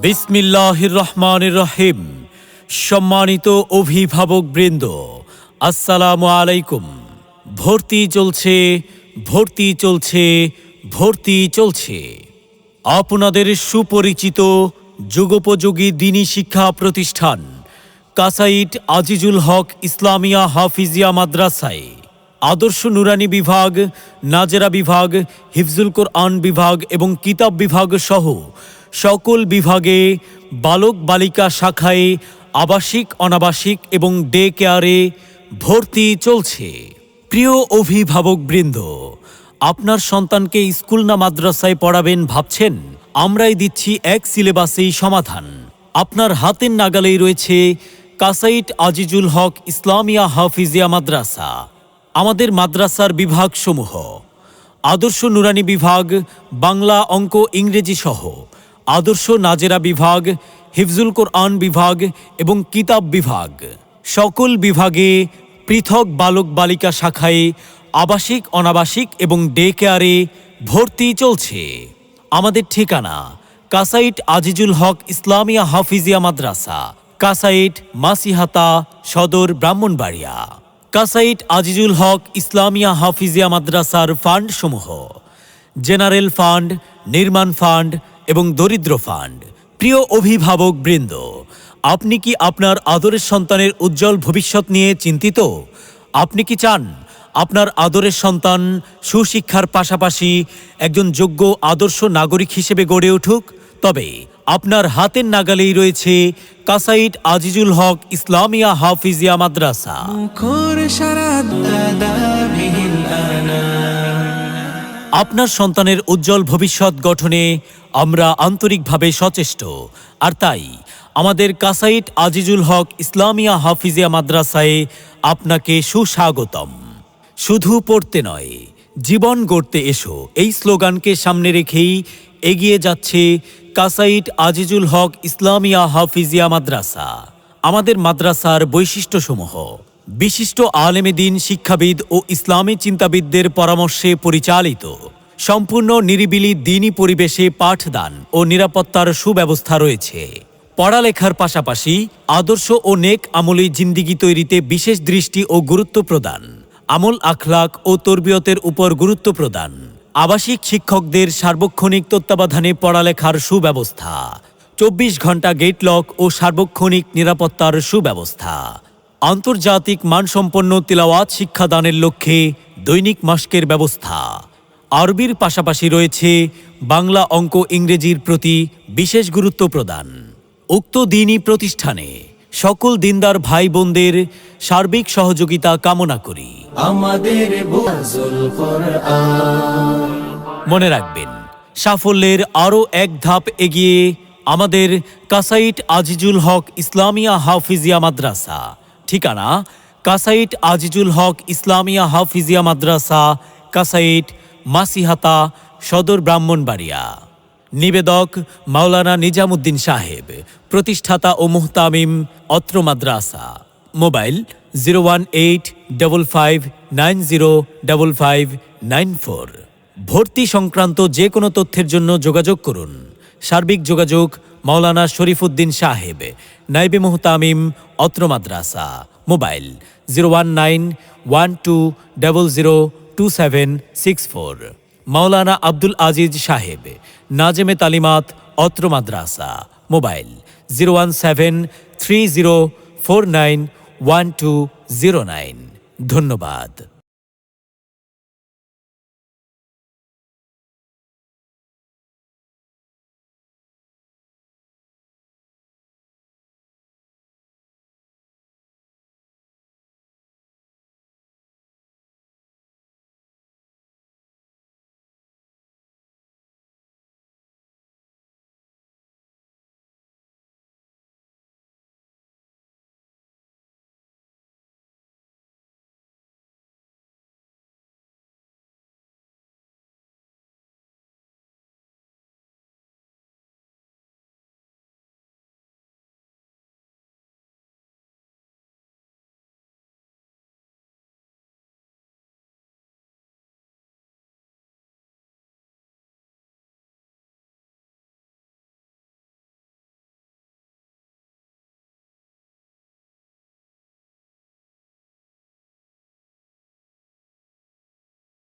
বিসমিল্লাহির রহমানির রহিম। সম্মানিত অভিভাবকবৃন্দ, আসসালামু আলাইকুম। ভর্তি চলছে, ভর্তি চলছে, ভর্তি চলছে। আপনাদের সুপরিচিত যুগোপযোগী দ্বীনী শিক্ষা প্রতিষ্ঠান কাসাইট আজিজুল হক ইসলামিয়া হাফিজিয়া মাদ্রাসায় আদর্শ নুরানি বিভাগ, নাজেরা বিভাগ, হিফজুল কোরআন বিভাগ এবং কিতাব বিভাগ সহ সকল বিভাগে বালক বালিকা শাখায় আবাসিক, অনাবাসিক এবং ডে কেয়ারে ভর্তি চলছে। প্রিয় অভিভাবকবৃন্দ, আপনার সন্তানকে স্কুল না মাদ্রাসায় পড়াবেন ভাবছেন? আমরাই দিচ্ছি এক সিলেবাসেই সমাধান। আপনার হাতের নাগালেই রয়েছে কাসাইট আজিজুল হক ইসলামিয়া হাফিজিয়া মাদ্রাসা। আমাদের মাদ্রাসার বিভাগসমূহ: আদর্শ নুরানি বিভাগ, বাংলা, অঙ্ক, ইংরেজি সহ আদর্শ নাজেরা বিভাগ, হিফজুল কোরআন বিভাগ এবং কিতাব বিভাগ। সকল বিভাগে পৃথক বালক বালিকা শাখায় আবাসিক, অনাবাসিক এবং ডে কেয়ারে ভর্তি চলছে। আমাদের ঠিকানা কাসাইট আজিজুল হক ইসলামিয়া হাফিজিয়া মাদ্রাসা, কাসাইট মাসিহাতা সদর, ব্রাহ্মণবাড়িয়া। কাসাইট আজিজুল হক ইসলামিয়া হাফিজিয়া মাদ্রাসার ফান্ড সমূহ: জেনারেল ফান্ড, নির্মাণ ফান্ড এবং দরিদ্র ফান্ড। প্রিয় অভিভাবকবৃন্দ, আপনি কি আপনার আদরের সন্তানের উজ্জ্বল ভবিষ্যৎ নিয়ে চিন্তিত? আপনি কি চান আপনার আদরের সন্তান সুশিক্ষার পাশাপাশি একজন যোগ্য আদর্শ নাগরিক হিসেবে গড়ে উঠুক? তবে আপনার হাতের নাগালেই রয়েছে কাসাইট আজিজুল হক ইসলামিয়া হাফিজিয়া মাদ্রাসা। আপনার সন্তানের উজ্জ্বল ভবিষ্যৎ গঠনে আমরা আন্তরিকভাবে সচেষ্ট, আর তাই আমাদের কাসাইট আজিজুল হক ইসলামিয়া হাফিজিয়া মাদ্রাসায় আপনাকে সুস্বাগতম। শুধু পড়তে নয়, জীবন গড়তে এসো, এই স্লোগানকে সামনে রেখেই এগিয়ে যাচ্ছে কাসাইট আজিজুল হক ইসলামিয়া হাফিজিয়া মাদ্রাসা। আমাদের মাদ্রাসার বৈশিষ্ট্যসমূহ: বিশিষ্ট আলেমে দ্বীন, শিক্ষাবিদ ও ইসলামী চিন্তাবিদদের পরামর্শে পরিচালিত, সম্পূর্ণ নিরিবিলি দ্বীনী পরিবেশে পাঠদান ও নিরাপত্তার সুব্যবস্থা রয়েছে। পড়ালেখার পাশাপাশি আদর্শ ও নেক আমলী জিন্দিগি তৈরিতে বিশেষ দৃষ্টি ও গুরুত্ব প্রদান, আমল আখলাক ও তরবিয়তের উপর গুরুত্ব প্রদান, আবাসিক শিক্ষকদের সার্বক্ষণিক তত্ত্বাবধানে পড়ালেখার সুব্যবস্থা, 24 ঘন্টা গেটলক ও সার্বক্ষণিক নিরাপত্তার সুব্যবস্থা, আন্তর্জাতিক মানসম্পন্ন তিলাওয়াত শিক্ষাদানের লক্ষ্যে দৈনিক মাস্কের ব্যবস্থা। আরবির পাশাপাশি রয়েছে বাংলা, অঙ্ক, ইংরেজির প্রতি বিশেষ গুরুত্ব প্রদান। উক্ত দ্বীনী প্রতিষ্ঠানে সকল দিনদার ভাই বোনদের সার্বিক সহযোগিতা কামনা করি। মনে রাখবেন, সাফল্যের আরও এক ধাপ এগিয়ে আমাদের কাসাইট আজিজুল হক ইসলামিয়া হাফিজিয়া মাদ্রাসা। ঠিকানা কাসাইট আজিজুল হক ইসলামিয়া হাফিজিয়া মাদ্রাসা, কাসাইট মাসিহাতা সদর, ব্রাহ্মণবাড়িয়া। নিবেদক মাওলানা নিজামুদ্দিন সাহেব, প্রতিষ্ঠাতা ও মুহতামিম অত্র মাদ্রাসা। মোবাইল 01855905594। ভর্তি সংক্রান্ত যে কোনো তথ্যের জন্য যোগাযোগ করুন। সার্বিক যোগাযোগ মাওলানা শরীফুদ্দিন সাহেব, নাইবে মুহতামিম অত্র মাদ্রাসা। মোবাইল 01912002764। মাওলানা আব্দুল আজিজ সাহেব, নাজেমে তালিমাত অত্র মাদ্রাসা। মোবাইল 01730491209। ধন্যবাদ।